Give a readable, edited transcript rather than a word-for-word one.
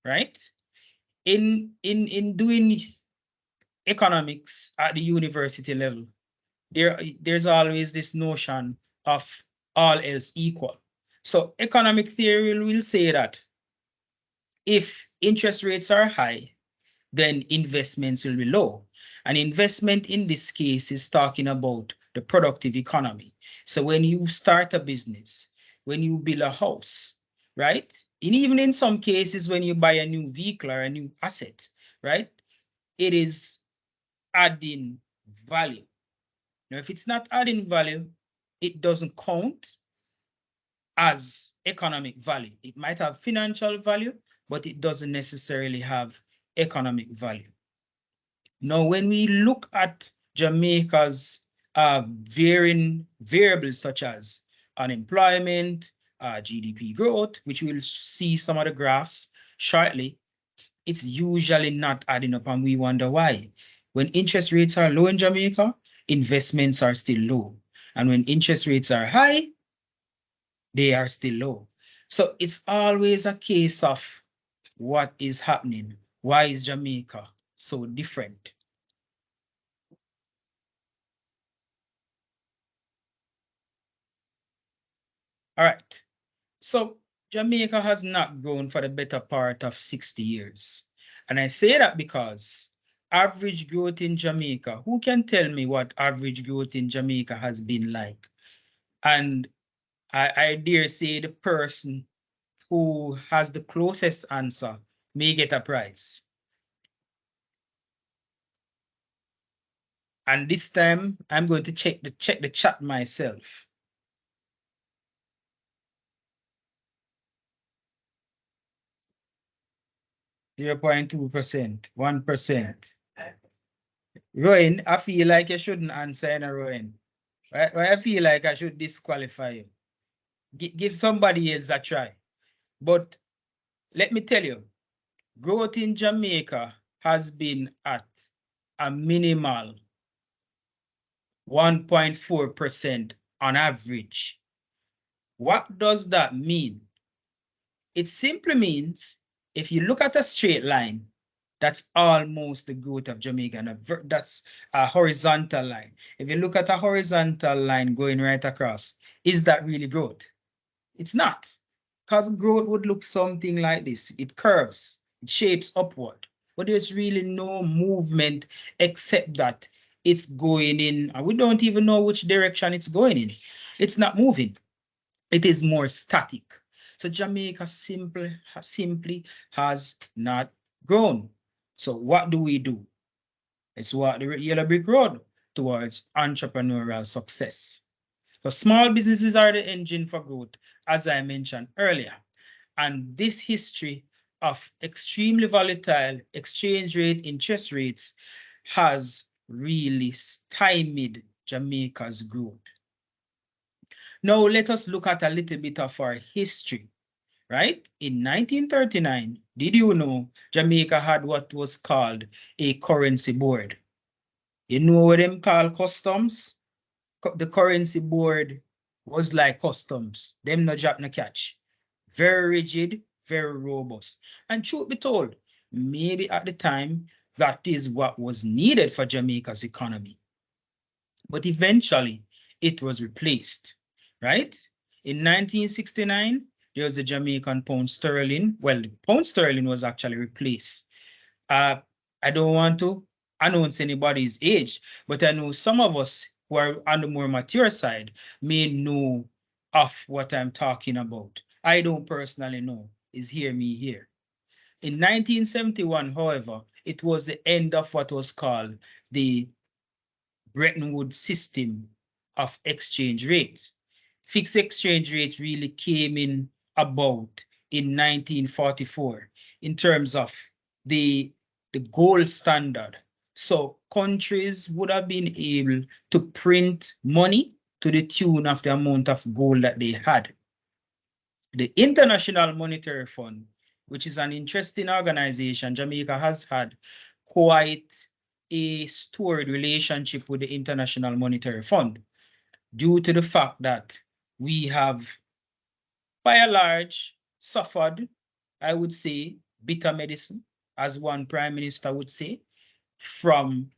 right? In doing economics at the university level, there's always this notion of all else equal. So economic theory will say that if interest rates are high, then investments will be low. And investment in this case is talking about the productive economy. So when you start a business, when you build a house, right? And even in some cases, when you buy a new vehicle or a new asset, right? It is adding value. Now, if it's not adding value, it doesn't count as economic value. It might have financial value, but it doesn't necessarily have economic value. Now, when we look at Jamaica's varying variables such as unemployment, GDP growth, which we'll see some of the graphs shortly, it's usually not adding up, and we wonder why. When interest rates are low in Jamaica, investments are still low. And when interest rates are high, they are still low. So it's always a case of what is happening. Why is Jamaica so different? All right. So Jamaica has not grown for the better part of 60 years. And I say that because average growth in Jamaica, who can tell me what average growth in Jamaica has been like? And I dare say the person who has the closest answer may get a prize. And this time I'm going to check the chat myself. 0.2%, 1%. Rowan, I feel like you shouldn't answer, Rowan. I feel like I should disqualify you. Give somebody else a try. But let me tell you, growth in Jamaica has been at a minimal 1.4% on average. What does that mean? It simply means if you look at a straight line, that's almost the growth of Jamaica. And that's a horizontal line. If you look at a horizontal line going right across, is that really growth? It's not. Because growth would look something like this. It curves, it shapes upward. But there's really no movement except that it's going in, and we don't even know which direction it's going in. It's not moving. It is more static. So Jamaica simply has not grown. So what do we do? It's what the yellow brick road towards entrepreneurial success. So small businesses are the engine for growth, as I mentioned earlier. And this history of extremely volatile exchange rate, interest rates has really stymied Jamaica's growth. Now let us look at a little bit of our history, right? In 1939, did you know Jamaica had what was called a currency board? You know what them call customs? The currency board was like customs. Them no drop no catch. Very rigid, very robust. And truth be told, maybe at the time, that is what was needed for Jamaica's economy. But eventually, it was replaced, right? In 1969, there was the Jamaican pound sterling. Well, the pound sterling was actually replaced. I don't want to announce anybody's age, but I know some of us who are on the more mature side may know of what I'm talking about. I don't personally know. Is hear me here. In 1971, however, it was the end of what was called the Bretton Woods system of exchange rate. Fixed exchange rate really came in about in 1944 in terms of the gold standard. So countries would have been able to print money to the tune of the amount of gold that they had. The International Monetary Fund, which is an interesting organization, Jamaica has had quite a storied relationship with the International Monetary Fund due to the fact that we have, by and large, suffered I would say, bitter medicine, as one prime minister would say, from